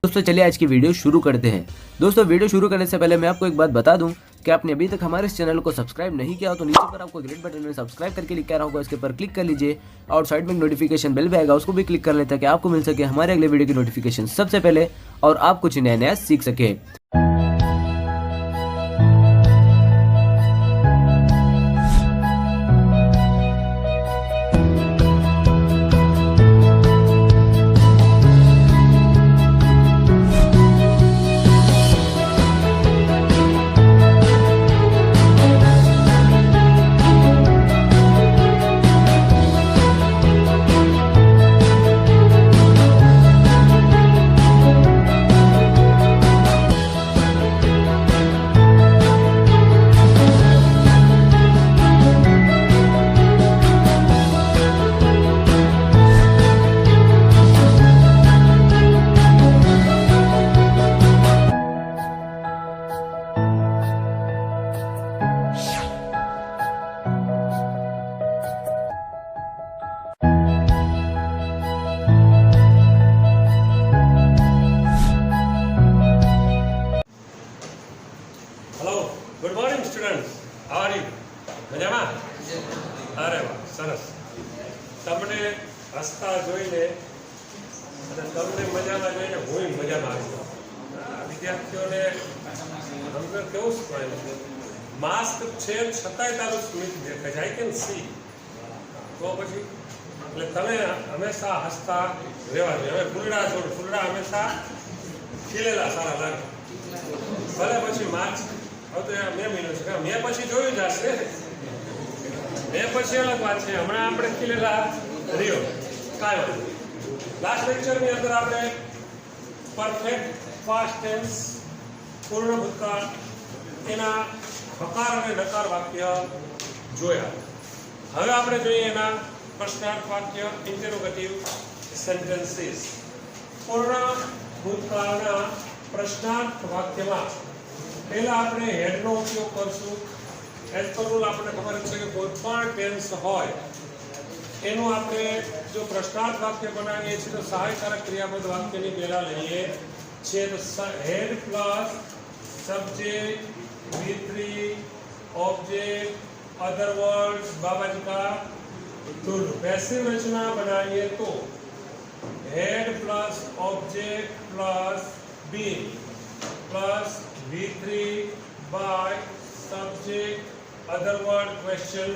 दोस्तों चलिए आज की वीडियो शुरू करते हैं। दोस्तों वीडियो शुरू करने से पहले मैं आपको एक बात बता दूं कि आपने अभी तक हमारे इस चैनल को सब्सक्राइब नहीं किया हो तो नीचे पर आपको ग्रेट बटन में सब्सक्राइब करके लिखा रहा होगा, इसके ऊपर क्लिक कर लीजिए और साइड में नोटिफिकेशन बेल भी आएगा, उसको भी क्लिक कर लें ताकि आपको मिल सके हमारे अगले वीडियो की नोटिफिकेशन सबसे पहले और आप कुछ नया नया सीख सके। Good morning student, how are you? મજામાં? અરે વાહ, સરસ. તમને હસતા જોઈને અને તમને મજામાં જોઈને હું મજામાં આવી ગયો. વિદ્યાર્થીઓને અંદર કેવું સ્માઇલ છે, માસ્ક છે છતાંય તારું સ્મિત દેખાય છે, આઈ કેન સી. તો પછી એટલે તમે હંમેશા હસતા રહેવા જોઈએ. હવે ફૂલડા જોડ, ફૂલડા હંમેશા ખીલેલા સારા લાગે, ભલે પછી માસ્ક મેં મહિનો છે, મેં પછી જોયું જ હશે, મેં પછી અલગ વાત છે. હમણાં આપણે ખીલેલા રહ્યો કાંઈ વાંધો. લાસ્ટ લેક્ચરની અંદર આપણે પરફેક્ટ પાસ્ટ ટેન્સ, પૂર્ણ ભૂતકાળ, એના હકાર અને નકાર વાક્ય જોયા. હવે આપણે જોઈએ એના પ્રશ્નાર્થ વાક્ય, ઇન્ટરોગેટિવ સેન્ટેન્સીસ. પૂર્ણ ભૂતકાળના પ્રશ્નાર્થ વાક્યમાં પહેલા આપણે હેડનો ઉપયોગ કરશું. એઝ પર રૂલ આપણને ખબર છે કે કોઈ પણ ટેન્સ હોય એનું આપણે જો પ્રશ્નાર્થ વાક્ય બનાવીએ છીએ તો સહાયકારક ક્રિયાપદ વાક્યની પહેલા લઈએ છીએ. તો had plus subject, V3, object, other words, बाबाजी का टुल्लू. पैसिव रचना बनाइए तो had plus object plus been plus V3 by subject, other word, question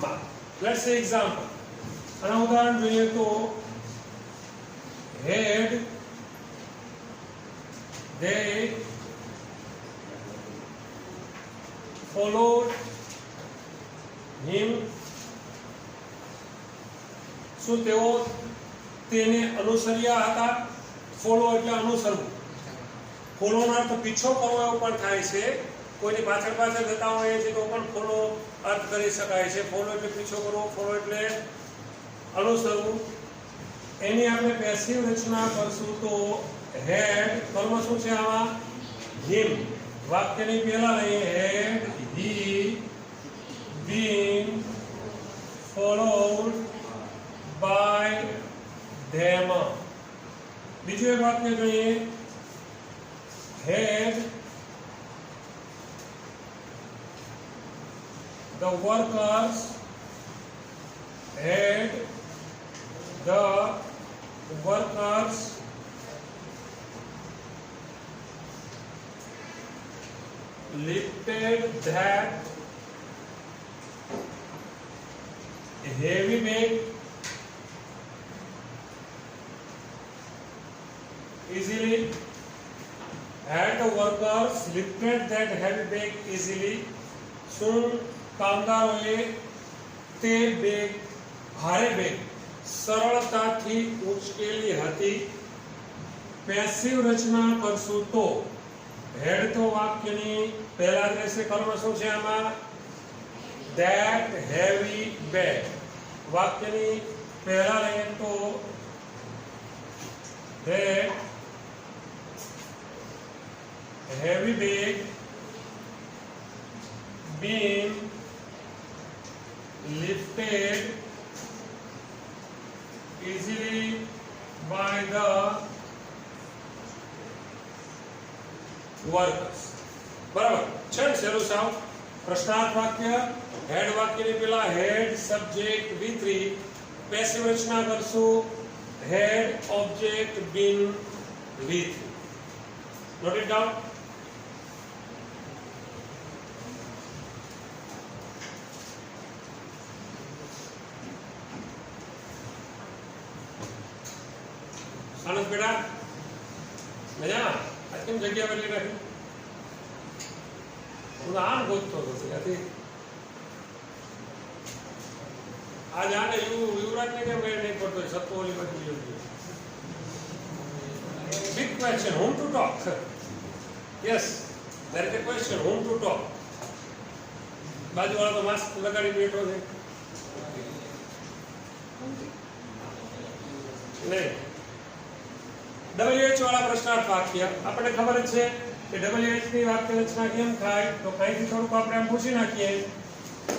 mark. Let's say example. આના ઉદાહરણ જોઈએ તો had they followed him, શું તેઓ તેને અનુસર્યા હતા? ફોલો એટલે અનુસરવું. ફોલોનો અર્થ પીછો કરવો એવો પણ થાય છે. કોઈની પાછળ પાછળ જતા હોઈએ છીએ તો પણ ફોલો અર્થ કરી શકાય છે. ફોલો એટલે પીછો કરવો, ફોલો એટલે અનુસરવું. એની આપણે પેસિવ રચના કરશું તો હેડ, કર્મ શું છે આમાં? હિમ. વાક્યની પહેલા લઈએ હેડ હી બીન ફોલોડ બાય ધેમ. બીજું એક વાક્ય જોઈએ. Had the workers lifted that heavy bag easily. Had the workers lifted that heavy bag easily. શું કામદારોએ તે બેગ, ભારે બેગ સરળતાથી ઉચકેલી હતી. પેસિવ રચના કરશું તો હેડ તો વાક્યની પહેલા જ રહેશે. કર્મ શું છે આમાં? that heavy bag. વાક્યની પહેલા લઈએ તો that heavy bag being lifted easily by the workers. બરાબર છે ને? સહેલું સાવ. પ્રશ્નાર્થ વાક્ય હેડ વાક્યની પેલા હેડ સબ્જેક્ટ V3 પેસિવ રચના કરશું had object been V3. Note it down. આનંદ બેટા મજા આજ કેમ જગ્યા બદલી નાખી? હું આમ ગોતતો હતો ત્યાંથી આજ આને યુવરાજને કેમ મેળ નહીં પડતો? સત્વ ઓલી બાજુ big question whom to talk. Yes, there is a question whom to talk. બાજુવાળો તો માસ્ક લગાડી બેઠો છે નહીં. WH વાળા પ્રશ્નાર્થ વાક્ય આપણને ખબર જ છે કે WH ની વાક્ય રચના કેમ થાય તો કાંઈથી થોડુંક આપણે આમ પૂછી નાખીએ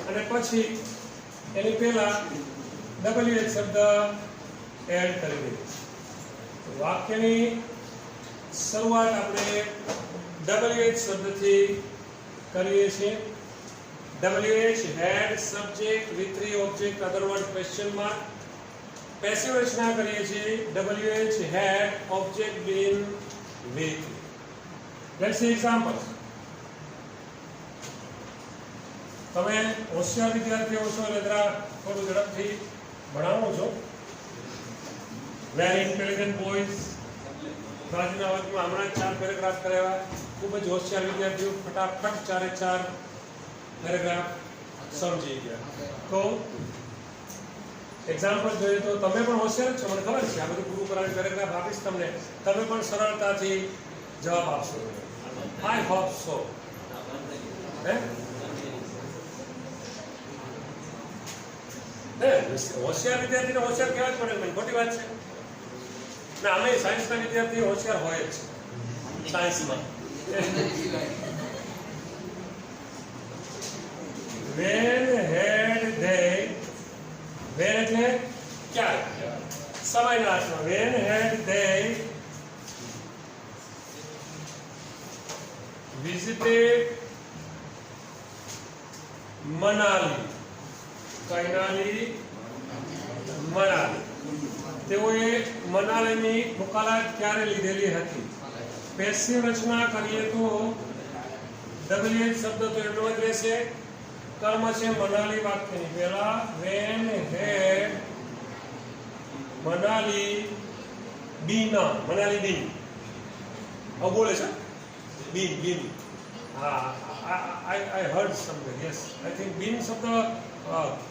અને પછી એની પહેલા WH શબ્દ એડ કરી દઈએ. વાક્યની શરૂઆત આપણે WH શબ્દથી કરીએ છીએ. WH had subject V3 object other word question mark. Passive રચના કરીએ છીએ WH had object been V3. Let's see examples. તમે હોશિયાર વિદ્યાર્થીઓ છો એટલે જરા થોડું ઝડપથી ભણાવો છો. Very intelligent boys. બાજુના વર્ગમાં હમણાં 4 પેરેગ્રાફ કરાવ્યા. ખૂબ જ હોશિયાર વિદ્યાર્થીઓ ફટાફટ 4 પેરેગ્રાફ સમજી ગયા. તો એક્ઝામ્પલ જોઈએ તો તમે પણ હોશિયાર છો, મને ખબર છે. આ બધું પૂરું કરાવી પેરેગ્રાફ આપીશ તમને, તમે પણ સરળતાથી જવાબ આપશો. I hope so. હોશિયાર વિદ્યાર્થીને હોશિયાર કહેવા જ પડે ને, ખોટી વાત છે ને? અમે સાયન્સના વિદ્યાર્થીઓ હોશિયાર હોય જ છે સાયન્સમાં. When had they, when એટલે ક્યારે? સમયના અર્થમાં. When had they visited Manali? કૈનાલી Manali. તેઓએ મનાલીની મુલાકાત ક્યારે લીધેલી હતી? પેસિવ રચના કરીએ તો WH શબ્દ તો એટલો જ રહેશે. કર્મ છે મનાલી વાક્યની પહેલા. વેન હેડ મનાલી બીન. મનાલી બીન આવું બોલે છે. બીન. હા, I heard something. Yes, I think બીન શબ્દ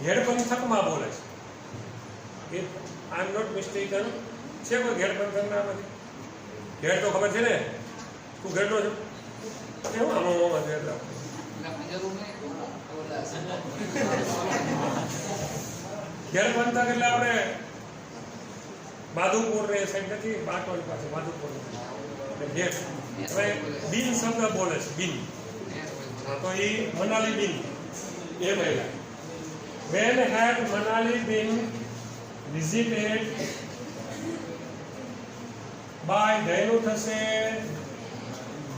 હેડ પંથકમાં બોલે છે. If I am not mistaken, છે કોઈ ઘેડ પંથકના માંથી? ઘેડ તો ખબર છે ને, તું ઘેડનો છો? કેવું આમાં ઘેડ રાખો? ઘેડ પંથક એટલે આપણે માધુપુર ને સાઈડ નથી, બાટોલ પાસે માધુપુર ઘેડ. હવે બીન શબ્દ બોલે છે, બીન. તો એ મનાલી બીન એ મહિલા. When had Manali been visited by ધૈનું થશે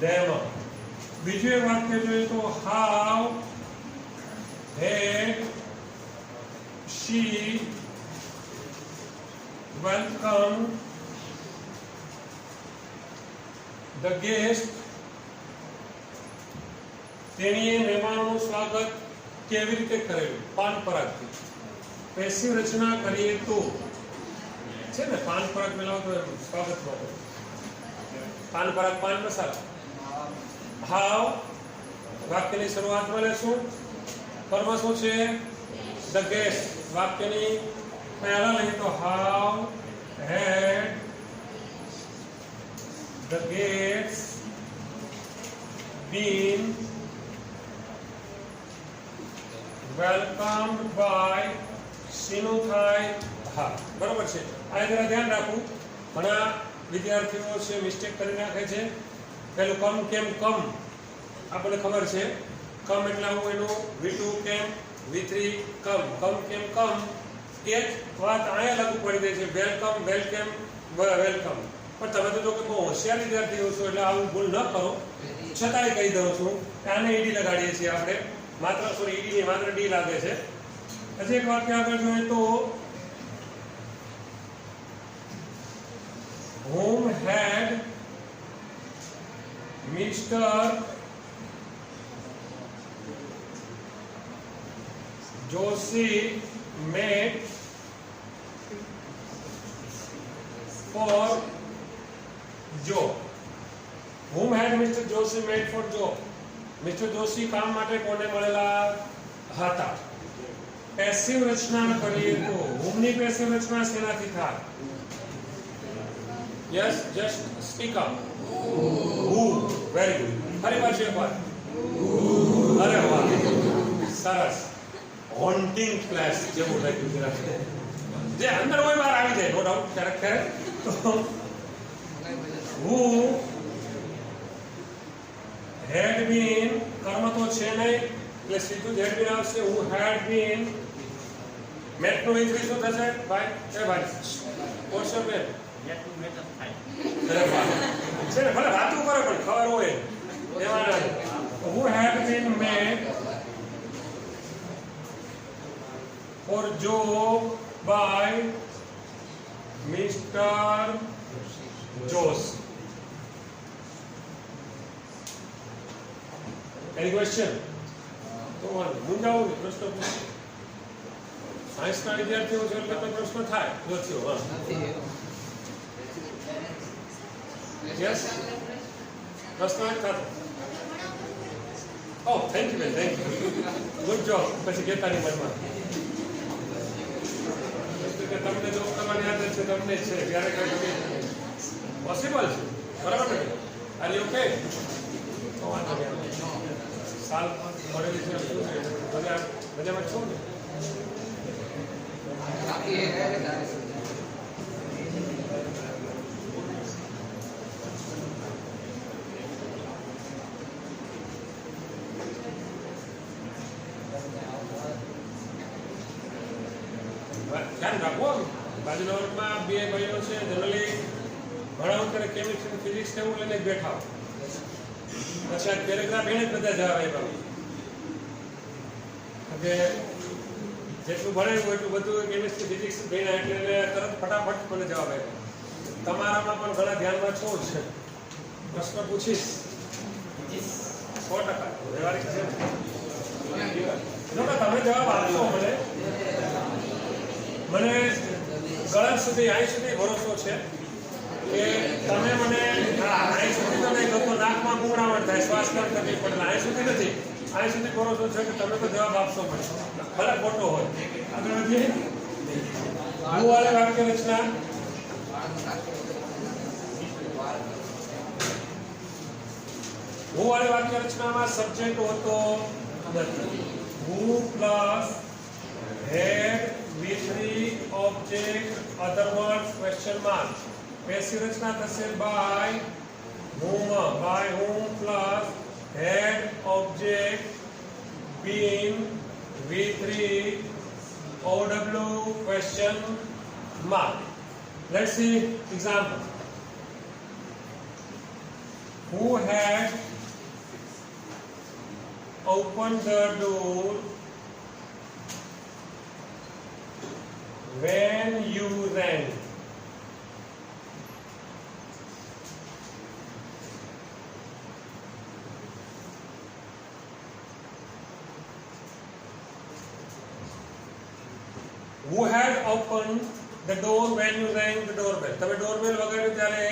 them. બીજું એક વાક્ય જોઈએ તો how had she welcomed the guest. તેણીએ મહેમાનોનું સ્વાગત કેવી રીતે કરેલું? પાન પરાગથી. પેસિવ રચના કરીએ તો છે ને, પાન પરાગ મેળવો તો સ્વાગત માટે પાન પરાગ, પાન મસાલા. હાવ વાક્યની શરૂઆતમાં લેશું. કર્મ શું છે? The guest. વાક્યની પહેલા લઈએ તો how had the guest been welcomed by. શીનું થાય? હા, બરોબર છે. આ જરા ધ્યાન રાખવું. ઘણા વિદ્યાર્થીઓ છે મિસ્ટેક કરી નાખે છે. પેલું કમ કેમ કમ આપણને ખબર છે. કમ એટલે આવું એનું V2 કેમ V3 કમ. કમ કેમ કમ એ જ વાત અહીંયા લાગુ પડી જાય છે. Welcome welcome welcome. પણ તમે તો જો કે બહુ હોશિયાર વિદ્યાર્થીઓ છો એટલે આવું ભૂલ ન કરો. છતાંય કહી દઉં છું કે આને ઈડી લગાડીએ છીએ આપણે, માત્ર સોરી ઈડી નહીં, માત્ર ડી લાગે છે. હજી એક વાક્ય આગળ જોઈએ તો whom had Mr. Joshi made for Joe. Whom had Mr. Joshi made for Joe? Mr. Joshi કામ માટે કોને મળેલા હતા? પેસિવ રચના કરીએ તો whom ની પેસિવ રચના શેનાથી થાય? Yes, just speak up. Who? Very good. ફરી પાછું એક વાર. અરે વાહ, સરસ. હોન્ટિંગ ક્લાસ જેવું લાગ્યું જરા. જે અંદર હોય બહાર આવી જાય, નો ડાઉટ. ક્યારેક who had been, કર્મ તો છે નહીં એટલે સીધું જ had been આવશે. who had been met નો ઇંગ્લિશ શું થશે ભાઈ? એ ભાઈ what's your name? અરે વાહ, છે ને ભલે વાતું કરે પણ ખબર હોય એમાં. who had been made for Joe by Mr. Josh. Any question? તો મુંજાઓ પ્રશ્ન પૂછો. સાયન્સના વિદ્યાર્થીઓ છે એટલે તો પ્રશ્ન થાય. જોજો હા. યસ, પ્રશ્ન થતો. ઓ થેન્ક યુ બેન, થેન્ક યુ, ગુડ જોબ. પછી કહેતા નહીં મનમાં કે તમને જોબ કરવાની આદત છે, તમને જ છે, ક્યારેક પોસિબલ છે, બરાબર ને? Are you okay? તો વાંધો નહીં. સાલ મળેલી છે, શું છે? મજામાં છો ને? ધ્યાન રાખો. બાજુના વર્ગમાં બે ભાઈઓ છે, જનરલી ભણાવું ત્યારે કેમિસ્ટ્રી ફિઝિક્સ એવું લઈને જ બેઠા. પછી આ પેરેગ્રાફ એને જ બધા જવાબ આપ્યા કે જેટલું ભણાવ્યું એટલું બધું કેમિસ્ટ્રી ફિઝિક્સ ભણ્યા એટલે તરત ફટાફટ મને જવાબ આપ્યો. તમારામાં પણ ઘણા ધ્યાનમાં છો જ છે. પ્રશ્ન પૂછીશ 100%. વ્યવહારિક છે. તમે જવાબ આપશો મને ગળા સુધી અહીં સુધી ભરોસો છે કે તમે મને અહીં સુધી તો નહીં તો નાકમાં ગુંગળામણ થાય, શ્વાસ પણ તકલીફ પડે. અહીં સુધી નથી, અહીં સુધી ભરોસો છે કે તમે તો જવાબ આપશો મને, ભલે ખોટો હોય. આગળ વધીએ. હું વાળી વાક્ય રચના. હું વાળી વાક્ય રચનામાં સબ્જેક્ટ હોતો નથી. who plus had with the object, other words, question mark. Passive રચના થશે by whom plus had object been V3 OW question mark. Let's see example. Who had opened the door when you rang? Who had opened the door when you rang the doorbell? તમે doorbell વગાડ્યું ત્યારે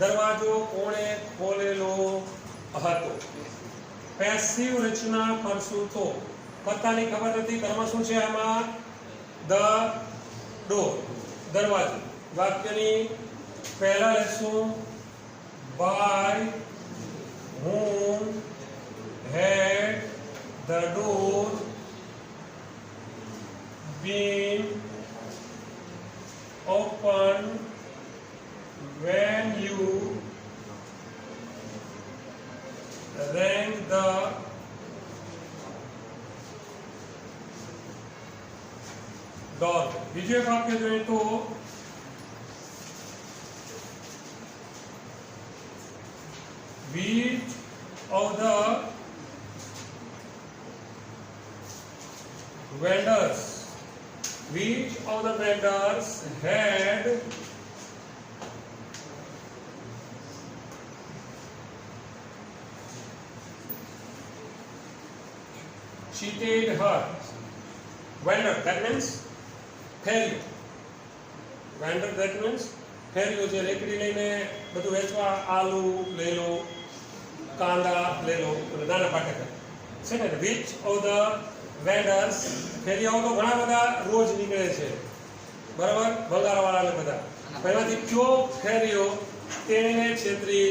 દરવાજો કોણે ખોલેલો હતો? Passive રચના કરશું તો પત્તાની ખબર નથી. કર્મ શું છે આમાં? ધ ડોર, દરવાજો. વાક્યની પહેલા લેશું by whom had the door been opened when you rang the doorbell. બીજું એક વાક્ય જોઈએ તો which of the vendors, which of the vendors had cheated her? Vendor, that means ફેરિયો. વેન્ડર that means ફેરિયો, જે રેકડી લઈને બધું વેચવા, આલુ લઈ લો, કાંદા લઈ લો, નાના પાટેકર છે ને. which of the vendors, ફેરિયાઓ તો ઘણા બધા રોજ નીકળે છે, બરાબર, ભંગારવાળા ને બધા. એમાંથી કયો ફેરિયો તેને છેતરી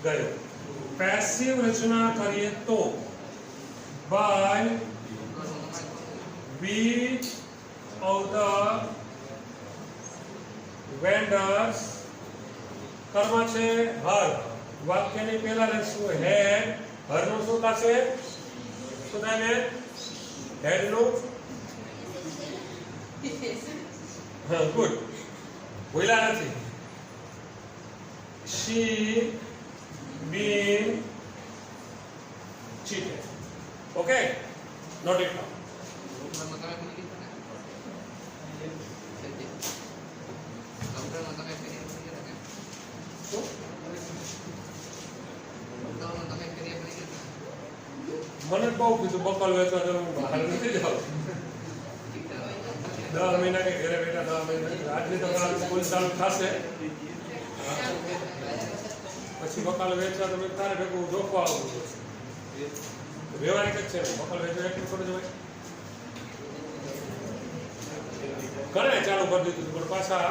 ગયો? પેસિવ રચના કરીએ તો by which of the vendors, કર્મ છે હર, વાક્યની પહેલા લખશું હેડ, હરનું શું થશે? શું થાય ને? હેડનું, હા, ગુડ, ભૂલા નથી. she been cheated. Okay, note it down. મને બહુ કીધું બકલ વેચવા જવું, બહાર નથી જાવ. 10 મહિના કે ઘરે બેઠા 10 મહિના, આજની તો સ્કૂલ ચાલુ થશે પછી બકલ વેચવા તો તારે ભેગું જોખવા આવવું પડશે. વ્યવહારિક જ છે, બકલ વેચવા એટલું થોડું જ હોય. ઘણા ચાલુ કરી દીધું પણ પાછા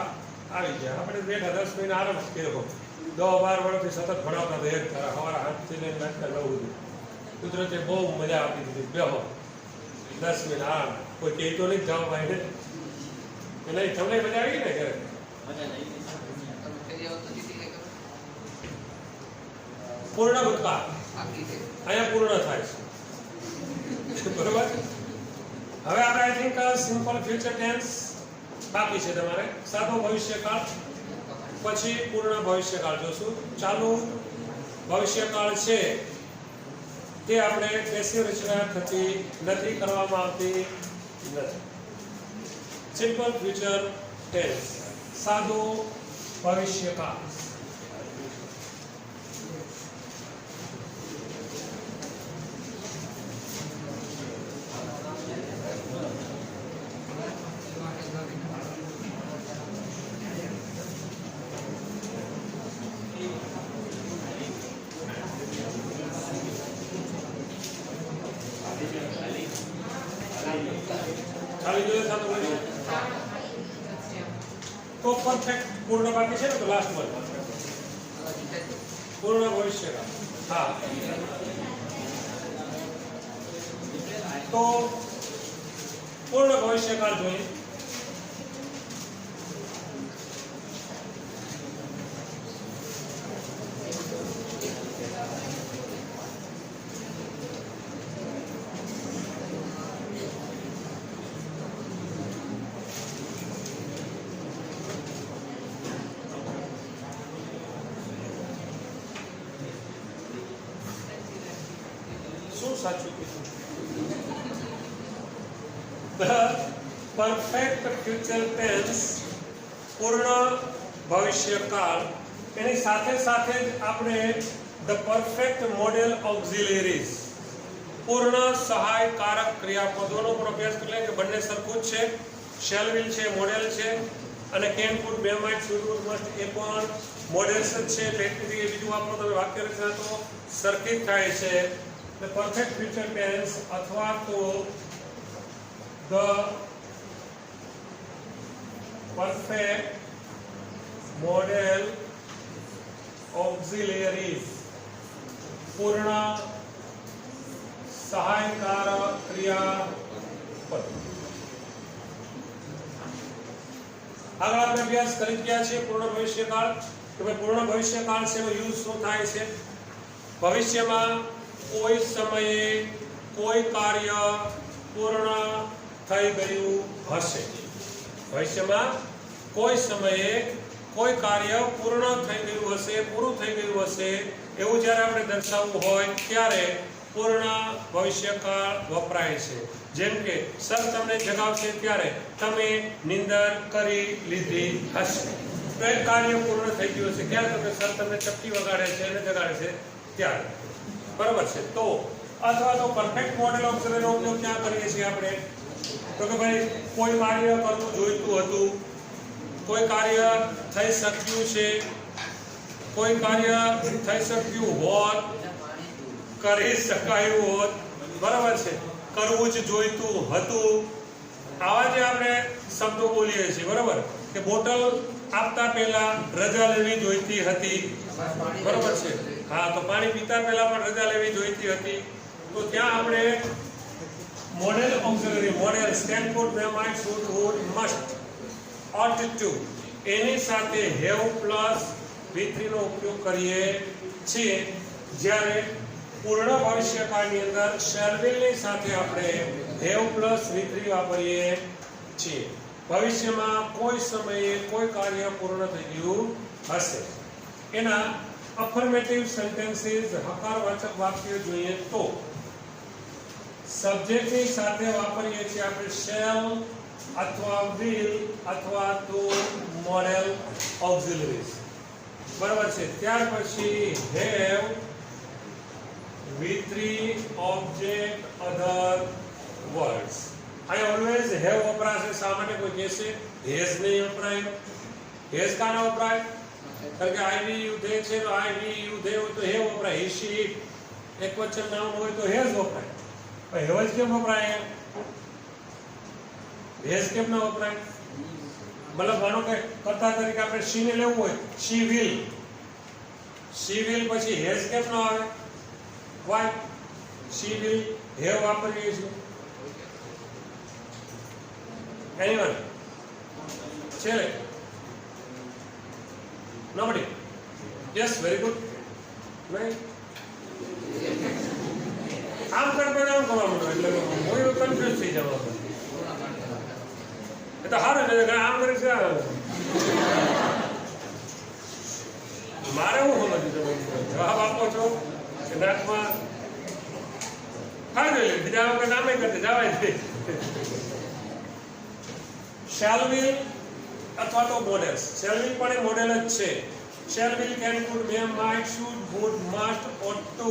આવી ગયા. આપણે બેઠા 10 મહિના આરામ જ કર્યો. 10-12 વર્ષથી સતત ભણાવતા હતા, એક ધારા સવારે 8 થી લઈને રાતના 9 સુધી. કુદરતે બહુ મજા આપી દીધી. બેહો 10 મહિના આરામ. કોઈ કહેતો નહીં જાઓ ભાઈ ને, નહીં તમને મજા આવી ને ઘરે? પૂર્ણ ભૂતકાળ અહીંયા પૂર્ણ થાય છે, બરોબર. હવે આપણે I think simple future tense બાકી છે તમારે. સાદો ભવિષ્યકાળ પછી પૂર્ણ ભવિષ્યકાળ જોશું. ચાલુ ભવિષ્યકાળ છે તે આપણે પેસિવ રચના થતી નથી, કરવામાં આવતી નથી. સિમ્પલ ફ્યુચર ટેન્સ, સાદો ભવિષ્યકાળ. ખાલી જોઈએ સાદો ભવિષ્ય તો પરફેક્ટ પૂર્ણ બાકી છે ને, તો લાસ્ટ વન પૂર્ણ ભવિષ્યકાળ. હા, તો પૂર્ણ ભવિષ્યકાળ જોઈએ. સાચું કીધું. The perfect future tense, પૂર્ણ ભવિષ્યકાળ. એની સાથે સાથે જ આપણે the perfect model auxiliaries, પૂર્ણ સહાયકારક ક્રિયાપદોનો પણ અભ્યાસ કરી લઈએ. બંને સરખું જ છે, શેલ વિલ છે, મોડેલ છે, અને કેન કુડ, બે માઇટ, શુડ વુડ, મસ્ટ એ પણ મોડેલ્સ જ છે. એટલે બીજું વાપરો તમે વાક્ય રચના તો સરખી જ થાય છે. The perfect future tense અથવા તો the perfect model auxiliaries, પૂર્ણ સહાયકારક ક્રિયાપદ. આગળ આપણે અભ્યાસ કરી ગયા છે પૂર્ણ ભવિષ્યકાળ. કે ભાઈ પૂર્ણ ભવિષ્યકાળ છે એનો યુઝ શું થાય છે? ભવિષ્યમાં કોઈ સમયે કોઈ કાર્ય પૂર્ણ થઈ ગયું હશે. ભવિષ્યમાં કોઈ સમયે કોઈ કાર્ય પૂર્ણ થઈ ગયું હશે, પૂરું થઈ ગયું હશે એવું જ્યારે આપણે દર્શાવવું હોય ત્યારે પૂર્ણ ભવિષ્યકાળ વપરાય છે. જેમ કે સર તમને જગાવશે ત્યારે તમે નિંદર કરી લીધી હશે, તો એક કાર્ય પૂર્ણ થઈ ગયું હશે. ક્યારે? તો સર તમને ચપટી વગાડે છે અને જગાડે છે ત્યારે. બરાબર છે. તો અથવા તો પરફેક્ટ મોડેલ ઓક્સિલરીનો ઉપયોગ ક્યાં કરીએ છીએ આપણે? તો કે ભાઈ કોઈ કાર્ય કરવું જોઈતું હતું, કોઈ કાર્ય થઈ શક્યું છે, કોઈ કાર્ય થઈ શક્યું હોત, કરી શકાયું હોત, બરાબર છે, કરવું જ જોઈતું હતું, આવા જે આપણે શબ્દો બોલીએ છીએ. બરાબર કે બોટલ આપતા પહેલા રજા લેવી જોઈતી હતી, બરાબર છે. હા, તો પાણી પીતા પહેલા પણ રજા લેવી જોઈતી હતી. તો ત્યાં આપણે modal auxiliary, modal stand for, may, might, should, would, must, ought to એની સાથે હેવ પ્લસ V3 નો ઉપયોગ કરીએ છીએ. જ્યારે પૂર્ણ ભવિષ્યકાળની અંદર શેલ વિલ ની સાથે આપણે હેવ પ્લસ V3 વાપરીએ છીએ. ભવિષ્યમાં કોઈ સમયે કોઈ કાર્ય પૂર્ણ થઈ ગયું હશે. એના અફર્મેટિવ સેન્ટેન્સીસ, હકારવાચક વાક્ય જોઈએ તો સબ્જેક્ટની સાથે વાપરીએ છીએ આપણે શેલ અથવા will અથવા તો મોડેલ ઓક્સિલરીઝ, બરાબર છે. ત્યાર પછી have, V3, object, other words. અહીં ઓલવેઝ have વપરાશે. શા માટે? કોઈ કહેશે has નહીં વપરાય. has કાં ના વપરાય? કારણ કે I, we, you, they છે તો I, we, you, they હોય તો have વપરાય. he, she, it એકવચન નામ હોય તો has વપરાય. પણ have જ કેમ વપરાય? has કેમ ના વપરાય? મતલબ માનો કે કર્તા તરીકે આપણે she ને લેવું હોય, she will પછી has કેમ ન આવે? why? she will have વાપરીએ છીએ. anyone? છેલ્લે nobody? yes, very good. નહીં આમ કરતા આમ કરવા માંડો એટલે હું કન્ફ્યુઝ થઈ જવા. એ તો સારું ને, આમ કરે છે. મારે હું સમજવું, જવાબ આપો છો કે નાકમાં ખાઈ ગયેલી બીજા વખત નામે કરતી જવાય નહીં. શેલ વિલ અથવા તો મોડેલ્સ. શેલ વિલ પણ એ મોડેલ જ છે. Shall will, can, could, may, might, should, would, must, ought to.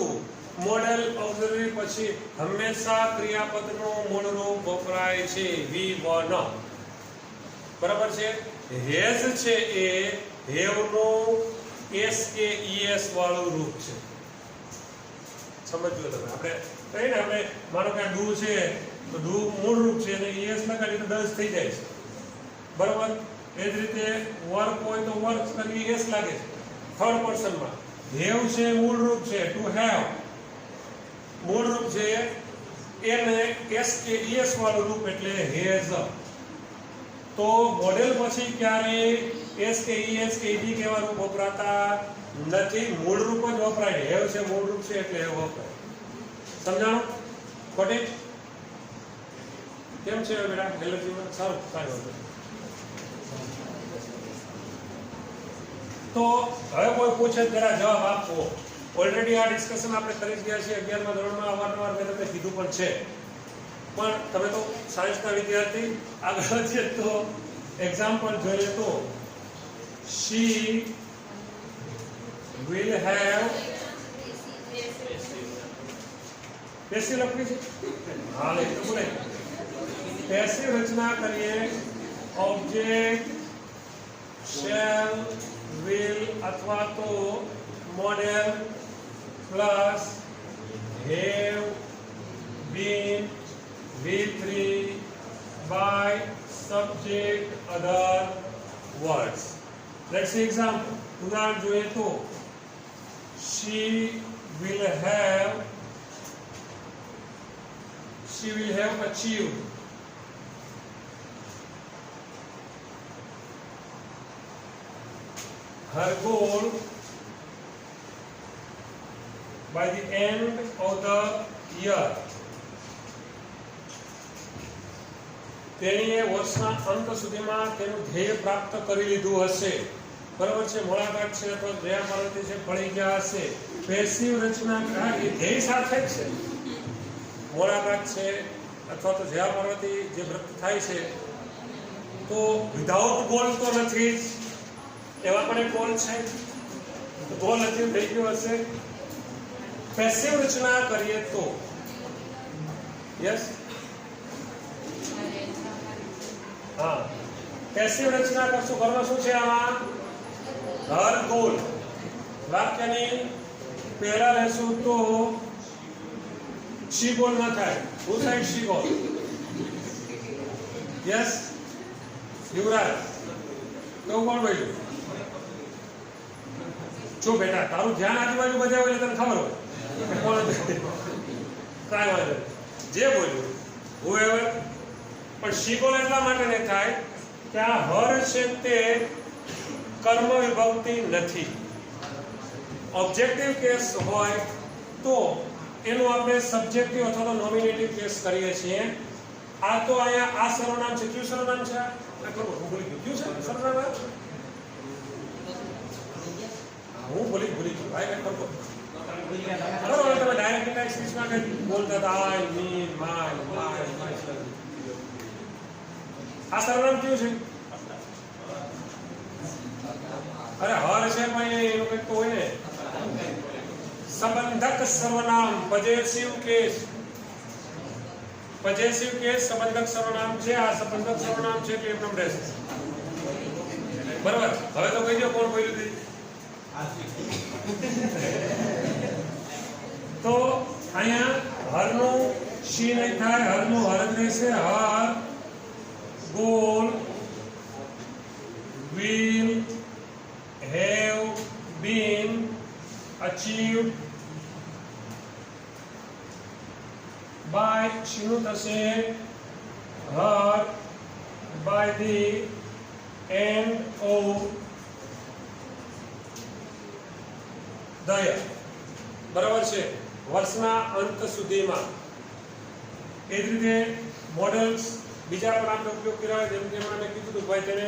Modal auxiliary પછી હંમેશા ક્રિયાપદનું મૂળરૂપ વપરાય છે, વી, વન. બરાબર છે. હેઝ છે એ હેવનું SAES વાળું રૂપ છે. સમજો તમે. આપણે કહીએ ને, આપણે માનો કે ડુ છે તો ડુ મૂળ રૂપ છે અને ES લગાડી તો ડઝ થઈ જાય છે. બરાબર. એ જ રીતે વર્ક હોય તો વર્ક કરી એસ લાગે છે થર્ડ પર્સનમાં. હેવ છે મૂળ રૂપ છે, ટુ હેવ મૂળ રૂપ છે, એને SAES વાળું રૂપ એટલે હેઝ. તો મોડેલ પછી ક્યારે SAES કે ED કેવા રૂપ વપરાતા નથી, મૂળ રૂપ જ વપરાય. હેવ છે મૂળ રૂપ છે એટલે હેવ વપરાય. સમજાણું? ખોટી? કેમ છે બેટા એલર્જીમાં? સારું, સારું. તો હવે કોઈ પૂછે જરા જવાબ આપો. ઓલરેડી આ ડિસ્કશન આપણે કરી જ ગયા છીએ 11મા ધોરણમાં. અવારનવાર મેં તમને કીધું પણ છે, પણ તમે તો સાયન્સના વિદ્યાર્થી. આગળ છે તો એક્ઝામ્પલ જોઈએ તો she will have પેસિવ લખવી છે. હા, લે તો બોલે પેસિવ રચના કરીએ. ઓબ્જેક્ટ, શેલ, will અથવા તો model plus have been V3 by subject other words. Let's see example. ઉદાહરણ જોઈએ તો she will have achieved her goal by the end of the year. તેણીએ વર્ષના અંત સુધીમાં તેનું ધ્યેય પ્રાપ્ત કરી લીધું હશે. બરાબર છે, મોળાકાત છે અથવા જયા પાર્વતી છે ફળી ગયા હશે, પેસિવ રચના એ ધ્યેય સાથે જ છે. મોળાકાત છે અથવા તો જયા પાર્વતી જે વ્રત થાય છે તો વિધાઉટ ગોલ તો નથી જ, એવા પણ એક ગોલ છે, ગોલ અચીવ થઈ ગયો હશે. પેસિવ રચના કરીએ તો યસ, હા, પેસિવ રચના કરશું. કરવાનું શું છે આમાં? હર ગોલ. વાક્યની પહેલા લેશું તો શી ગોલ ના થાય. Who said she goal? Yes, યુવરાજ કેવું કોણ બોલ્યું? જો બેટા તારું ધ્યાન આજુબાજુ બધે હોય તને ખબર હોય કોણ કાંઈ વાંધો જે બોલ્યું whoever. પણ શી ગોલ એટલા માટે નહીં થાય કે આ હર છે તે કર્મ વિભક્તિ નથી. ઓબ્જેક્ટિવ કેસ હોય તો એનું આપણે સબ્જેક્ટિવ અથવા તો નોમિનેટિવ કેસ કરીએ છીએ. આ તો અહીંયા આ સર્વનામ છે. કયું સર્વનામ છે? આ ખબર હું ભૂલી ગયો. કયું છે સર્વનામ? હું ભૂલી ગયો ભાઈ. ખબર બરોબર, તમે ડાયરેક્ટ ઇન્ડાયરેક્ટ સ્પીચમાં કંઈ બોલતા હતા આઈ મી માય. આ સર્વનામ કયું છે? અરે હર છે પણ એનું કંઈક તો હોય ને. સંબંધક સર્વનામ પોઝેસિવ કેસ. પોઝેસિવ કેસ સંબંધક સર્વનામ છે. આ સંબંધક સર્વનામ છે એટલે એમનો રહેશે. બરાબર, હવે તો કહી દો કોણ બોલ્યું હતું. તો અહીંયા હરનું શી નહીં થાય, હરનું હર જ રહેશે. Her goal will have been achieved by શીનું થશે her by the end of the year. બરાબર છે, વર્ષના અંત સુધીમાં. એ જ રીતે મોડલ્સ બીજા પણ આપણે ઉપયોગ કર્યા. જેમ કે મને કીધું હતું ભાઈ તેને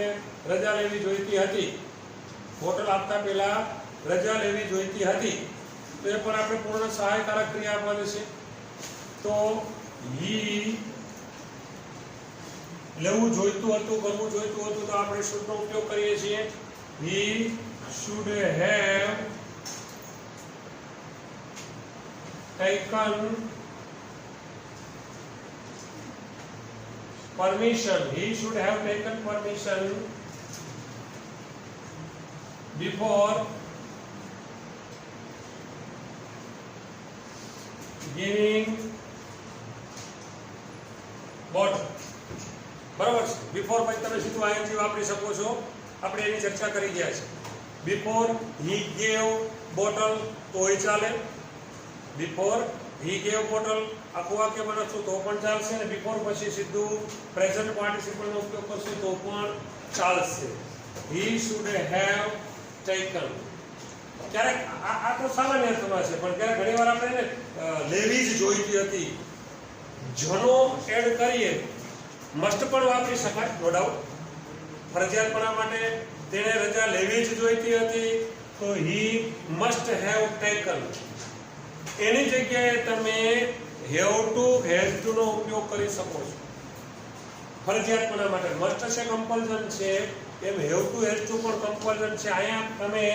રજા લેવી જોઈતી હતી, હોટલ આપતા પહેલા રજા લેવી જોઈતી હતી, તો એ પણ આપણે પૂર્ણ સહાયકારક ક્રિયા આપવાની છે. તો હી લેવું જોઈતું હતું, કરવું જોઈતું હતું, તો આપણે શુડ નો ઉપયોગ કરીએ છીએ. He should have taken permission. He should have taken permission before giving bottle. બરાબર છે. બિફોર પછી તમે સીધું આઈએનજી વાપરી શકો છો. આપણે એની ચર્ચા કરી ગયા છે. બિફોર he gave bottle તો એ ચાલે. બિફોર he gave bottle આખું વાક્ય બનાવશું તો પણ ચાલશે. ને બિફોર પછી સીધું પ્રેઝન્ટ પાર્ટિસિપલ નો ઉપયોગ કરશું તો પણ ચાલશે. he should have taken. ક્યારેક આ તો સામાન્ય અર્થમાં છે, પણ ક્યારેક ઘણીવાર આપણે લેવી જ જોઈતી હતી, જનો એડ કરીએ મસ્ટ પણ વાપરી શકાય, નો ડાઉટ. ફરજિયાતપણા માટે તેણે રજા લેવી જ જોઈતી હતી તો he must have taken. એની જગ્યાએ તમે have to, has to નો ઉપયોગ કરી શકો છો. ફરજિયાતપણા માટે મસ્ટ છે, કમ્પલ્ઝન છે, એમ have to, has to પણ કમ્પલ્ઝન છે. અહીંયા તમે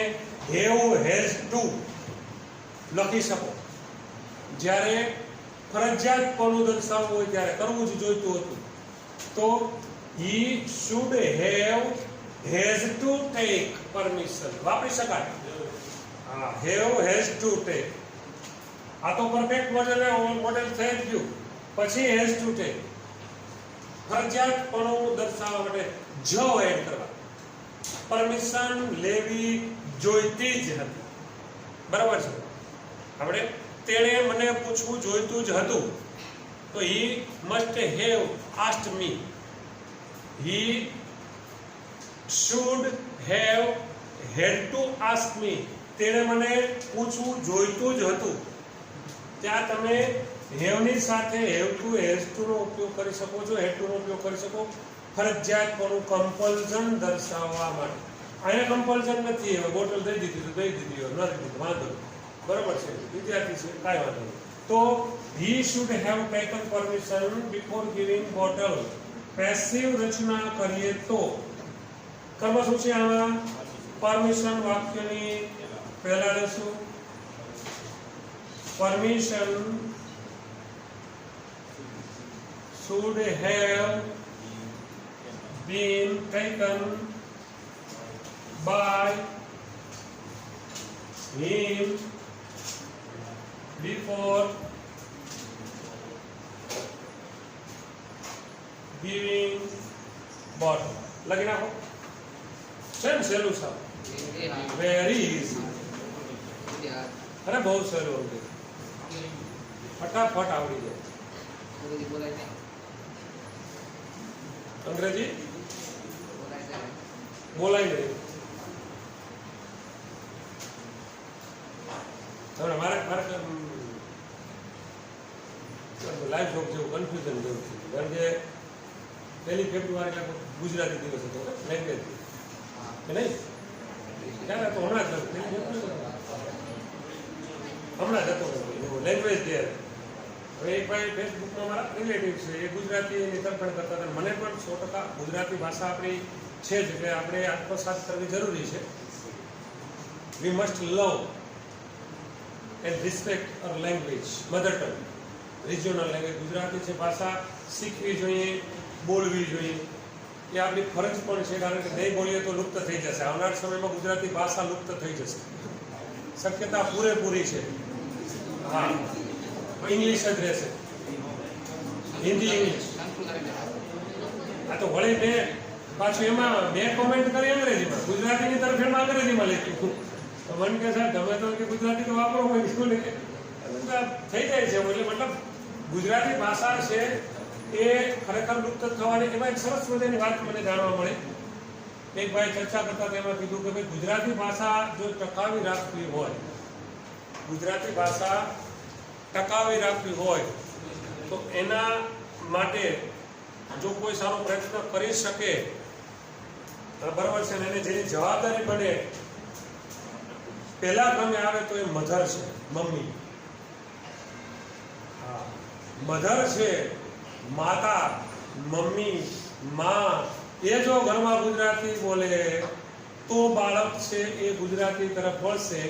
have, has to લખી શકો. જ્યારે ફરજિયાતપણું દર્શાવવું હોય ત્યારે કરવું જ જોઈતું હતું તો he should have, has to take permission વાપરી શકાય. હા, have, has to take. આ તો પરફેક્ટ મોડેલ થઈ ગયું. પછી has to take ફરજિયાતપણું દર્શાવવા માટે જ એડ કરવા. પરમિશન લેવી જોઈતી જ હતી. બરાબર છે. આપણે તેણે મને પૂછવું જોઈતું જ હતું તો he must have asked me. he should have had to ask me. તેણે મને પૂછવું જોઈતું જ હતું. ત્યાં તમે have ની સાથે have to, has to નો ઉપયોગ કરી શકો છો, had to નો ઉપયોગ કરી શકો. ફરજિયાતપણું કમ્પલ્ઝન દર્શાવવા માટે. અહીંયા કમ્પલ્સન નથી, હવે બોટલ દઈ દીધી તો દઈ દીધી, હોય નથી દીધી વાંધો નહીં. બરાબર છે, વિદ્યાર્થી છે, કાંઈ વાંધો નહીં. તો he should have taken permission before giving bottle. Passive રચના કરીએ તો કર્મ શું છે આમાં? પરમિશન વાક્યની પહેલા લેશું. Permission should have been taken by him before giving bottle. લખી નાખો. સેમ સહેલું સાહેબ, વેરી ઇઝી. અરે બહુ સહેલું અંગ્રેજી, ફટાફટ આવડી જાય. અંગ્રેજી બોલાય નહીં. હવે મારે લાઈવ જોક જેવું કન્ફ્યુઝન જેવું થયું, કારણ કે 1 ફેબ્રુઆરી ગુજરાતી દિવસ હતો લેંગ્વેજ કે નહીં? ત્યારે તો હમણાં જ હતો લેંગ્વેજ ડે. હવે એક ભાઈ ફેસબુકમાં મારા રિલેટિવ છે, એ ગુજરાતીની તરફેણ કરતા હતા. મને પણ 100% ગુજરાતી ભાષા આપણી છે જ, એટલે આપણે આત્મસાત કરવી જરૂરી છે. We must love and respect our language, mother tongue, regional language. Gujarati છે ભાષા શીખવી જોઈએ, બોલવી જોઈએ, એ આપણી ફરજ પણ છે. કારણ કે નહીં બોલીએ તો લુપ્ત થઈ જશે. આવનાર સમયમાં ગુજરાતી ભાષા લુપ્ત થઈ જશે, શક્યતા પૂરેપૂરી છે. હા, ઇંગ્લિશ જ રહેશે, હિન્દી ઇંગ્લિશ. આ તો વળી મેં પાછું એમાં મેં કોમેન્ટ કરી અંગ્રેજીમાં, ગુજરાતીની તરફ એમાં અંગ્રેજીમાં લખ્યું. તો મને કે સાહેબ તમે તો કે ગુજરાતી તો વાપરો હોય શું ને થઈ જાય છે. એટલે મતલબ ગુજરાતી ભાષા છે એ ખરેખર લુપ્ત થવાની. એમાં એક સરસ મજાની વાત મને જાણવા મળી. એક ભાઈ ચર્ચા કરતા એમાં કીધું કે ભાઈ ગુજરાતી ભાષા જો ટકાવી રાખવી હોય, ગુજરાતી ભાષા ટકાવી રાખવી હોય તો એના માટે જો કોઈ સારો પ્રયત્ન કરી શકે, બરાબર છે, એને જેની જવાબદારી બને પહેલા ક્રમે આવે તો એ મધર છે, મમ્મી. હા, મધર છે, માતા, મમ્મી, માં. એ જો ઘરમાં ગુજરાતી બોલે તો બાળક છે એ ગુજરાતી તરફ વળશે.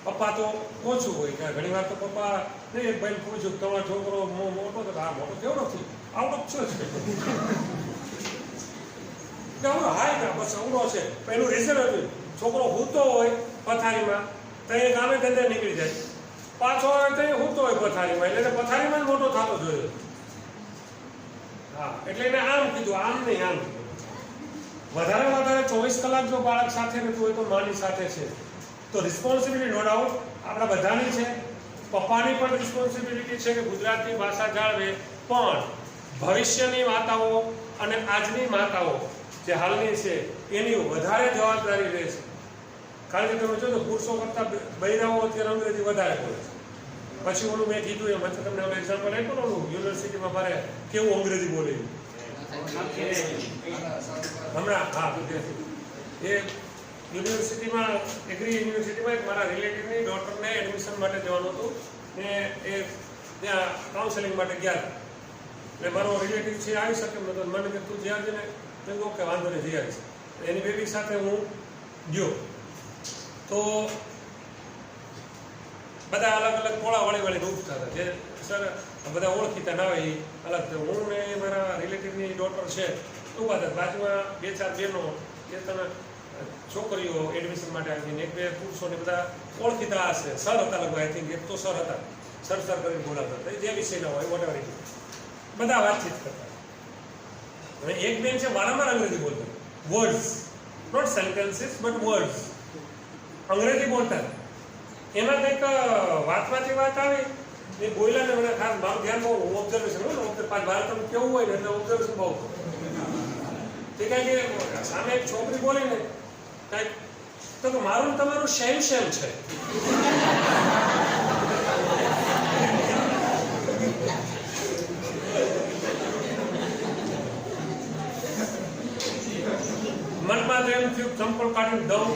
પપ્પા તો ઓછું હોય, કે ઘણી વાર તો પપ્પા નહીં, એક ભાઈ પૂછ્યું તમારો છોકરો મોટો તો હા મોટો કેવો નથી, આવડો છો છે કેવડો હાય ના બસ અવડો છે. એનું રીઝન હતું છોકરો હૂતો હોય પથારીમાં તો એ ગામે ધંધે નીકળી જાય, પાછો આવે તો એ હૂતો હોય પથારીમાં, એટલે પથારીમાં જ મોટો થતો જોયો. હા, એટલે એને આમ કીધું, આમ નહીં આમ કીધું. વધારે 24 કલાક જો બાળક સાથે રહેતું હોય તો માની સાથે છે. તો રિસ્પોન્સિબિલિટી નો ડાઉટ આપણા બધાની છે. પપ્પાની પણ રિસ્પોન્સિબિલિટી છે કે ગુજરાતી ભાષા જાળવે, પણ ભવિષ્યની માતાઓ અને આજની માતાઓ જે હાલની છે એની વધારે જવાબદારી રહેશે. કારણ કે તમે જોજો પુરુષો કરતા બૈરાઓ અત્યારે અંગ્રેજી વધારે બોલે છે. પછી ઓલું મેં કીધું એમ તમને હવે એક્ઝામ્પલ આપ્યું ઓલું યુનિવર્સિટીમાં મારે કેવું અંગ્રેજી બોલે હમણાં. હા, એ યુનિવર્સિટીમાં એગ્રી યુનિવર્સિટીમાં એક મારા રિલેટિવની ડોટરને એડમિશન માટે જવાનું હતું ને એ ત્યાં કાઉન્સેલિંગ માટે ગયા. એટલે મારો રિલેટિવ છે આવી શકે નતો, મને કે તું જ્યાં જઈને મેં ઓકે વાંધો નહીં જઈ આવીશ. એની બેબી સાથે હું ગયો તો બધા અલગ અલગ પોળા વળી વળીને ઉઠતા હતા. જે સર બધા ઓળખીતા ના હોય એ અલગ. હું ને મારા રિલેટિવની ડોટર છે ઊભા હતા, બાજુમાં 2-4 બહેનો, 2-3 છોકરીઓ એડમિશન માટે આવીને, 1-2 પુરુષો ને બધા ઓળખીતા હશે. સર હતા લગભગ, આઈ થિંક એક તો સર હતા, સર કરીને બોલાવતા હતા. જે વિષયના હોય વોટ એવર બધા વાતચીત કરતા. હવે એક બેન છે વારંવાર અંગ્રેજી બોલતા, words, not sentences but words, અંગ્રેજી બોલતા. એમાં કંઈક વાતમાંથી વાત આવી એ બોલ્યા ને મને ખાસ મારું ધ્યાન બહુ ઓબ્ઝર્વેશન હોય ને, ભારતમાં કેવું હોય ને એટલે ઓબ્ઝર્વેશન બહુ. તે કાંઈ કે સામે એક છોકરી બોલી ને કાંઈક તો કે મારું તમારું સેમ છે. મનમાં મનમાં તો એમ થયું ચંપલ કાઢીને દઉં.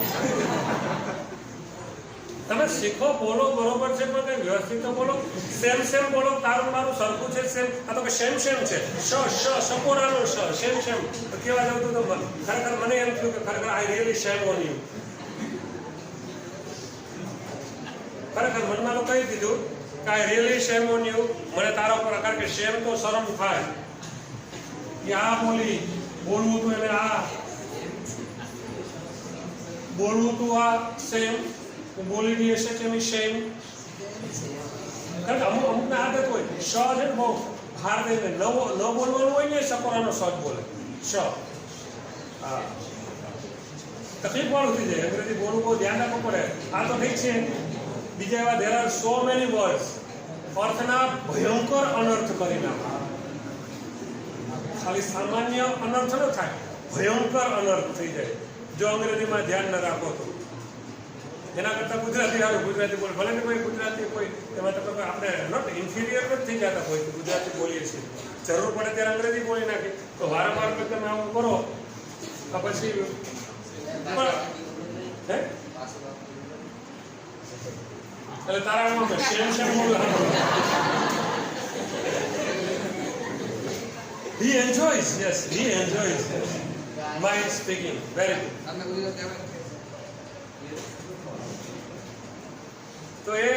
તમે શીખો, બોલો બરોબર છે, પણ કઈ વ્યવસ્થિત તો બોલો. સેમ સેમ બોલો, તારું મારું સરખું છે સેમ. આ તો કે સેમ સેમ છે. સપોરાનો સેમ સેમ કેવા જવું તો ખરેખર મને એમ થયું કે ખરેખર આઈ રિયલી શેમ ઓન યુ. ખરેખર મનમાં તો કહી દીધું કે આઈ રિયલી શેમ ઓન યુ. મને તારા ઉપર, કારણ કે શેમ તો શરમ થાય કે આ બોલવું તું એને આ બોલવું તું આ સેમ બોલી દી હશે છે એની શેમ. કારણ કે અમુકને આદત હોય શ છે ને બહુ ભાર દઈને ન બોલવાનું હોય ને સપોરાનો શ જ બોલે. શ હા તકલીફ વાળું થઈ જાય. અંગ્રેજી બોલવું બહુ ધ્યાન રાખવું પડે. આ તો ઠીક છે. બીજા એવા there are so many words અર્થના ભયંકર અનર્થ કરી નાખે. ખાલી સામાન્ય અનર્થ ન થાય, ભયંકર અનર્થ થઈ જાય જો અંગ્રેજીમાં ધ્યાન ન રાખો તો. એના કરતાં ગુજરાતી આવે, ગુજરાતી બોલે. ભલે ને કોઈ ગુજરાતી કોઈ એમાં તો આપણે નોટ ઇન્ફિરિયર નથી થઈ જતા કોઈ ગુજરાતી બોલીએ છીએ. જરૂર પડે ત્યારે અંગ્રેજી બોલી નાખીએ. તો વારંવાર તમે આવું કરો પછી હે એટલે તારા સેમ સેમ બોલું. He enjoys, yes, he enjoys my speaking. Very good. તો એ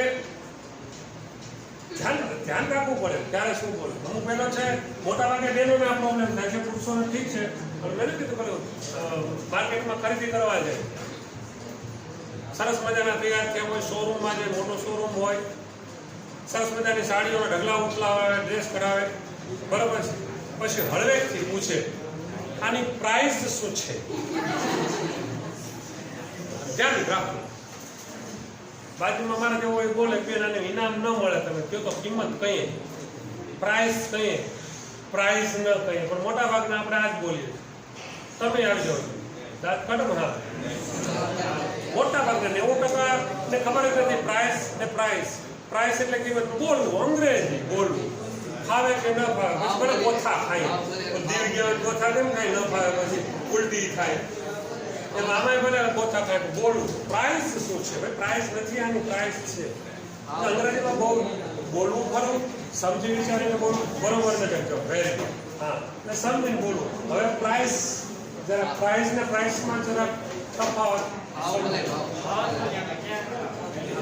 ધ્યાન રાખવું પડે ક્યારે શું બોલે. અમુક બહેનો છે, મોટા ભાગે બહેનોને આ પ્રોબ્લેમ થાય છે. પુરુષોને ઠીક છે, પણ મેં કીધું પેલું માર્કેટમાં ખરીદી કરવા જાય, સરસ મજાના તૈયાર થયા હોય, શોરૂમમાં જાય, મોટો શોરૂમ હોય, સરસ મજાની સાડીઓના ઢગલા ઉઠલા હોય, ડ્રેસ કરાવે, બરાબર છે. પછી હળવેકથી પૂછે આની પ્રાઇસ શું છે. ધ્યાન રાખો. બાજુમાં મારા જેવો હોય બોલે બેન આને ઇનામ ન મળે, તમે કહો તો કિંમત કહીએ, પ્રાઇસ કહીએ, પ્રાઇસ ન કહીએ, પણ મોટા ભાગના આપણે આ જ બોલીએ. તમે આવી જાઓ દાંત કાઢો. હા, મોટા ભાગના 90% ને ખબર જ નથી પ્રાઇસ ને પ્રાઇસ. પ્રાઇસ એટલે કિંમત. બોલવું અંગ્રેજી બોલવું ફાવે કે ન ફાવે. પછી ભલે ગોથા ખાય, દીવ ગયા ગોથા કેમ ખાય, ન ફાવે પછી ઉલટી થાય. એમ આમાં ભલે ગોથા ખાય. બોલવું પ્રાઇસ શું છે ભાઈ, પ્રાઇસ નથી, આની પ્રાઇસ છે. અંગ્રેજીમાં બહુ બોલવું ખરું, સમજી વિચારીને બોલવું બરોબર નથી કરજો. Very good. હા, એટલે સમજીને બોલવું. હવે પ્રાઇસ જરા પ્રાઇસ ને પ્રાઇસમાં જરા તફાવત.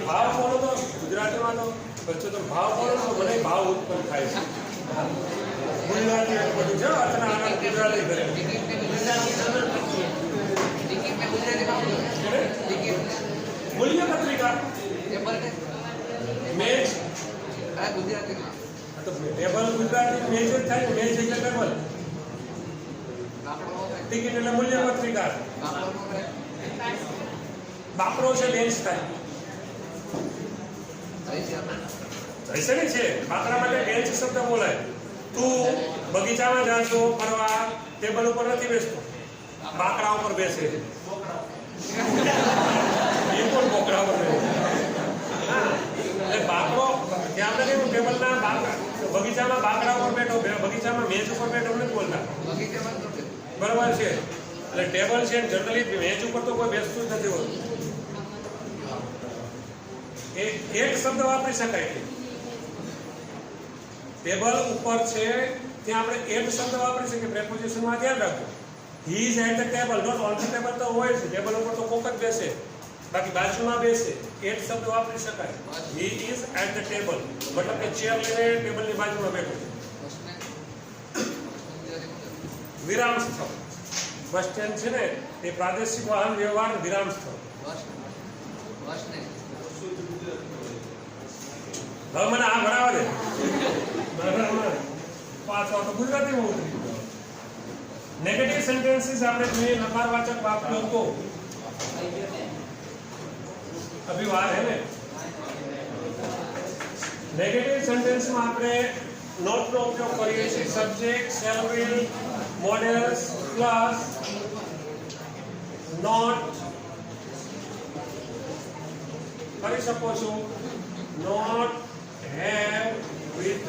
ભાવ બોલો તો ગુજરાતીમાં તો બચ્ચો તો ભાવ બોલો તો મને ભાવ ઉત્પન્ન થાય છે. ગુજરાતી બધું છે ગુજરાતી કરે. મૂલ્ય પત્રિકા મેચ ટેબલ ગુજરાતી મેચ જ થાય. મેચ એટલે ટેબલ, ટિકિટ એટલે મૂલ્ય પત્રિકા. બાપરો છે બેન્ચ થાય. જયસણી છે બાકરા માટે બેન્ચ શબ્દ બોલાય. તું બગીચામાં જાશો ફરવા, ટેબલ ઉપર નથી બેસતો, બાકરા ઉપર બેસે છે. એ પણ બોકરા ઉપર બેસે. હા, એટલે બાકરો ત્યાં આપણે કેવું ટેબલના બગીચામાં બાકરા ઉપર બેઠો, બગીચામાં મેચ ઉપર બેઠો નથી બોલતા. બરાબર છે. એટલે ટેબલ છે જનરલી મેચ ઉપર તો કોઈ બેસતું જ નથી હોતું. એક શબ્દ વાપરી શકાય છે. ટેબલ ઉપર છે ત્યાં આપણે એક શબ્દ વાપરી શકીએ. પ્રેપોઝિશનમાં ધ્યાન રાખો. He is at the table, not on the table તો હોય છે. ટેબલ ઉપર તો કોક જ બેસે, બાકી બાજુમાં બેસે. એક શબ્દ વાપરી શકાય. He is at the table મતલબ કે ચેર લઈને ટેબલની બાજુમાં બેઠો છે. વિરામ સ્થળ, બસ સ્ટેન્ડ છે ને એ પ્રાદેશિક વાહન વ્યવહાર વિરામ સ્થળ. હવે મને આ ભણાવવા દે. પાછો તો ગુજરાતીમાં ઉતરી. નેગેટિવ સેન્ટેન્સીસ આપણે જોઈએ નકારવાચક વાક્યો તો અભી વાર હે ને. નેગેટિવ સેન્ટેન્સમાં આપણે નોટનો ઉપયોગ કરીએ છીએ. Subject, shall will, modals plus note કરી શકો છો. Note, have, with,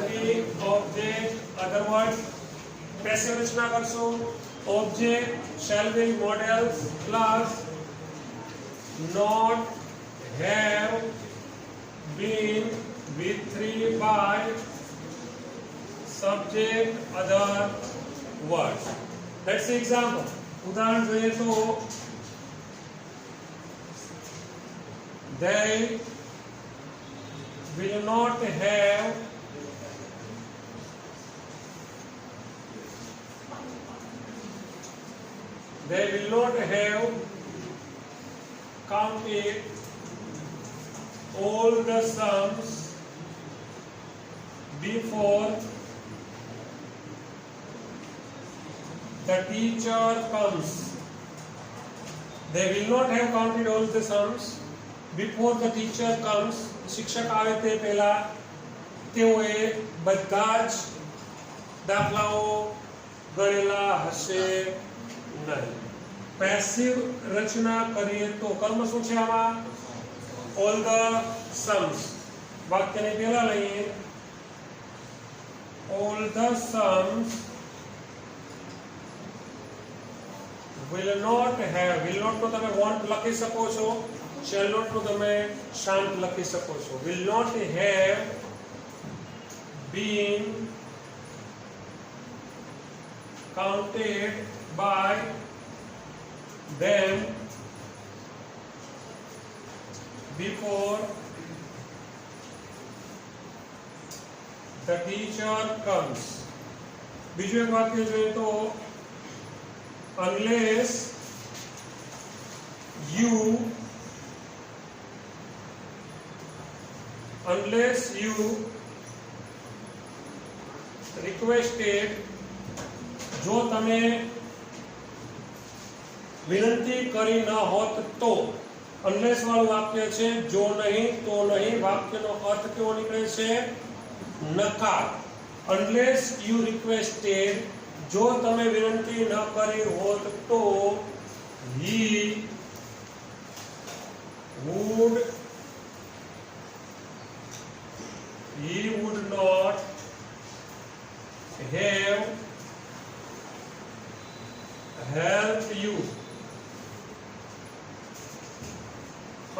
object, other words. Passive રચના કરશો object shall be models plus not have been V3 by subject other words. Let's see example. उदाहरण જોઈએ तो they will not have counted all the sums before the teacher comes. They will not have counted all the sums before the teacher comes. शिक्षक આવે તે પહેલા તેઓએ બધા જ દાખલાઓ ગણેલા હશે નહીં. પેસિવ રચના કરીએ તો કર્મ શું છે આમાં? all the sums. વાક્યને પહેલા લઈએ all the sums will not have. will not નો તમે want લખી શકો છો, shall not નો તમે shan't લખી શકો છો. will not have been counted by them before the teacher comes. બીજું એક વાક્ય જોઈએ તો unless you requested, જો તમે વિનંતી કરી ન હોત તો. unless વાળું વાક્ય છે, જો નહીં તો નહીં. વાક્યનો અર્થ કેવો નીકળે છે? નકાર. unless you requested, જો તમે વિનંતી ન કરી હોત તો he would not have helped you.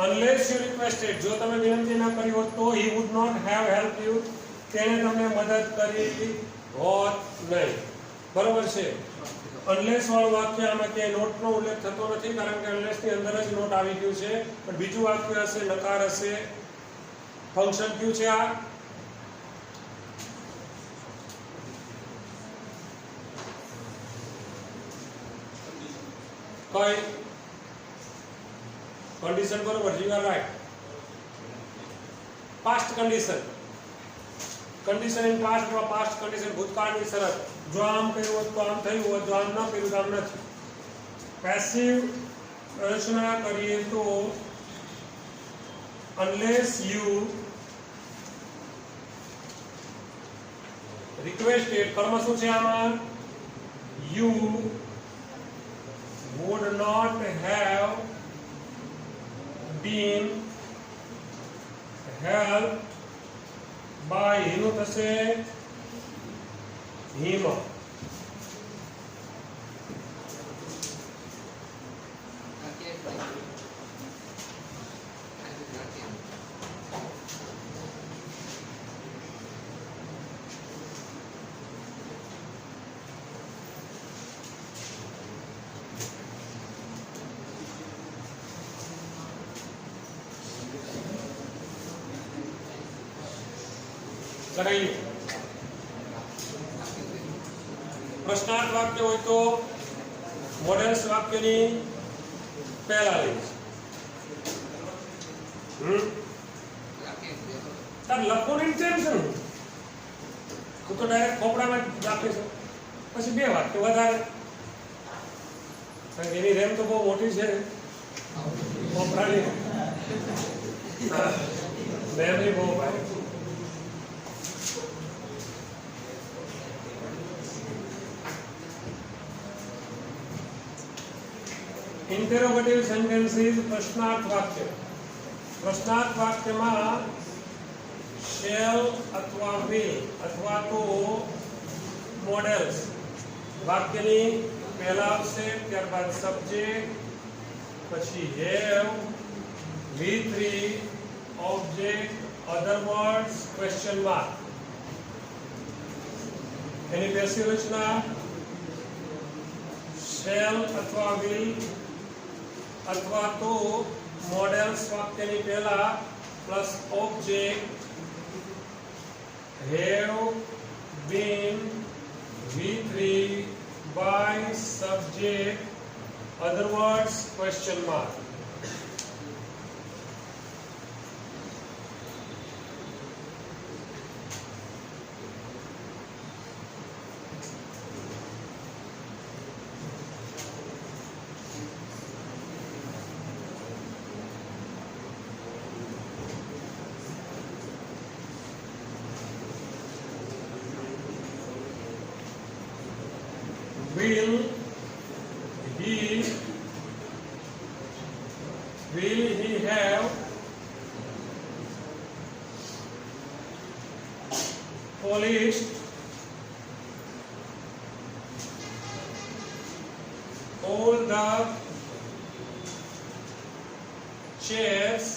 unless you requested, જો તમે વિનંતી ન કરી હોત તો he would not have helped you, તેણે તમને મદદ કરી હોત નહીં. બરોબર છે. unless વાળું વાક્ય આમાં ક્યાંય નોટનો ઉલ્લેખ થતો નથી, કારણ કે unless ની અંદર જ નોટ આવી ગયું છે. પણ બીજું વાક્ય હશે, નકાર હશે. ફંક્શન કયું છે આ? કઈ કન્ડિશન? બરોબર, you are right. past condition. condition in past અથવા past condition ભૂતકાળની શરત. જો આમ કર્યું હોત તો આમ થયું હોત, જો આમ ન કર્યું તો આમ નથી. પેસિવ રચના કરીએ તો unless you requested, કર્મ શું છે આમાં? you would not have been helped by હિનું થશે him. लगाइए. प्रश्नार्थ वाक्य હોય તો મોડેલ્સ વાક્યની પહેલા લઈશ. તાર લખોની ટેન્શન હું તો ડાયરેક્ટ ખોપડામાં રાખીશ, પછી બે વાક્ય વધારે, કારણ કે એની રેમ તો બહુ મોટી છે ખોપડાની, મેમરી બહુ ભાઈ. इंटरोगेटिव सेंटेंसेस प्रश्नार्थ वाक्य. प्रश्नार्थ वाक्यમાં શેલ અથવા વિલ અથવા તો મોડેલ્સ વાક્યની पहला આવશે ત્યારબાદ સબ્જેક્ટ પછી have V3 object other words question mark એની પેસિવ રચના શેલ અથવા વિલ અથવા તો મોડેલ્સ વાક્યની પહેલા plus object have been V3 by subject other words question mark will he have polished all the chairs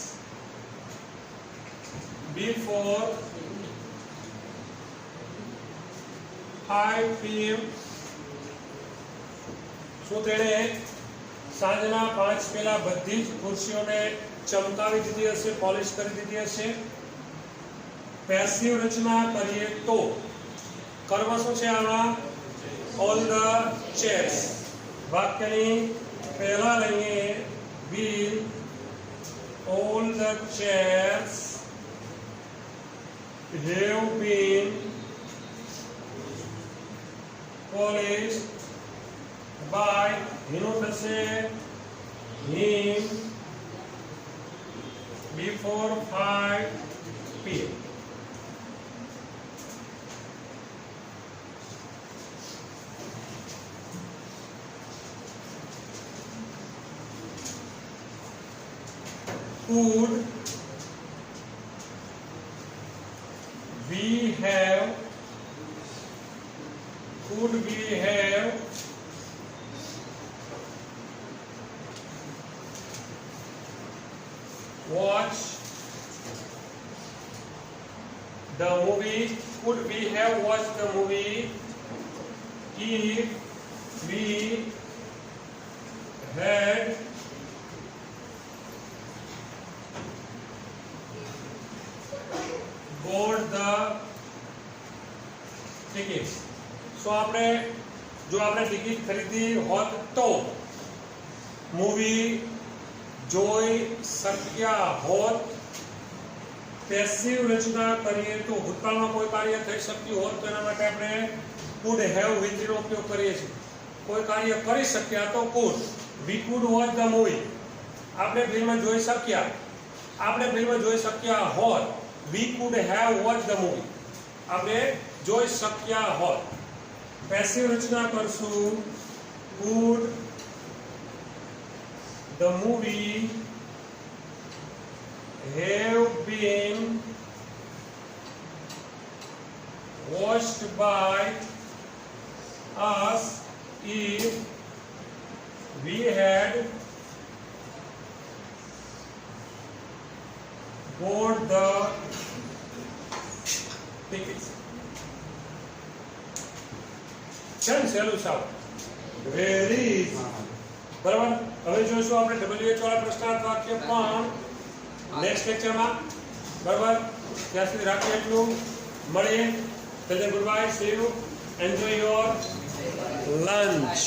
before 5 p.m. શું તેણે સાંજના 5 પહેલા બધી જ ખુરશીઓને ચમકાવી દીધી હશે, પોલિશ કરી દીધી હશે? પેસિવ રચના કરીએ તો કર્મ શું છે આમાં? All the chairs. વાક્યની પહેલા લઈએ will all the chairs have been polished by એનું થશે him before 5 p.m. Could we have watch the movie? Could we have watched the movie if we had bought the tickets? So આપણે જો આપણે ticket ખરીદી હોત તો movie જોઈ શક્યા હોત. પેસિવ રચના કરીએ તો ભૂતકાળમાં કોઈ કાર્ય થઈ શક્યું હોત તો એના માટે આપણે could have V3 નો ઉપયોગ કરીએ છીએ. કોઈ કાર્ય કરી શક્યા તો could. We could watch the movie. આપણે ફિલ્મ જોઈ શક્યા હોત. We could have watched the movie. આપણે જોઈ શક્યા હોત. પેસિવ રચના કરશું could the movie have been watched by us if we had bought the tickets. ચલ સહેલું સાવ વેરી ઇઝી. બરાબર. હવે જોઈશું આપણે WH વાળા પ્રશ્નાર્થ વાક્ય પણ નેક્સ્ટ લેક્ચરમાં. બરાબર. ત્યાં સુધી રાખીએ એટલું. મળીએ. Good bye. C you. Enjoy your lunch.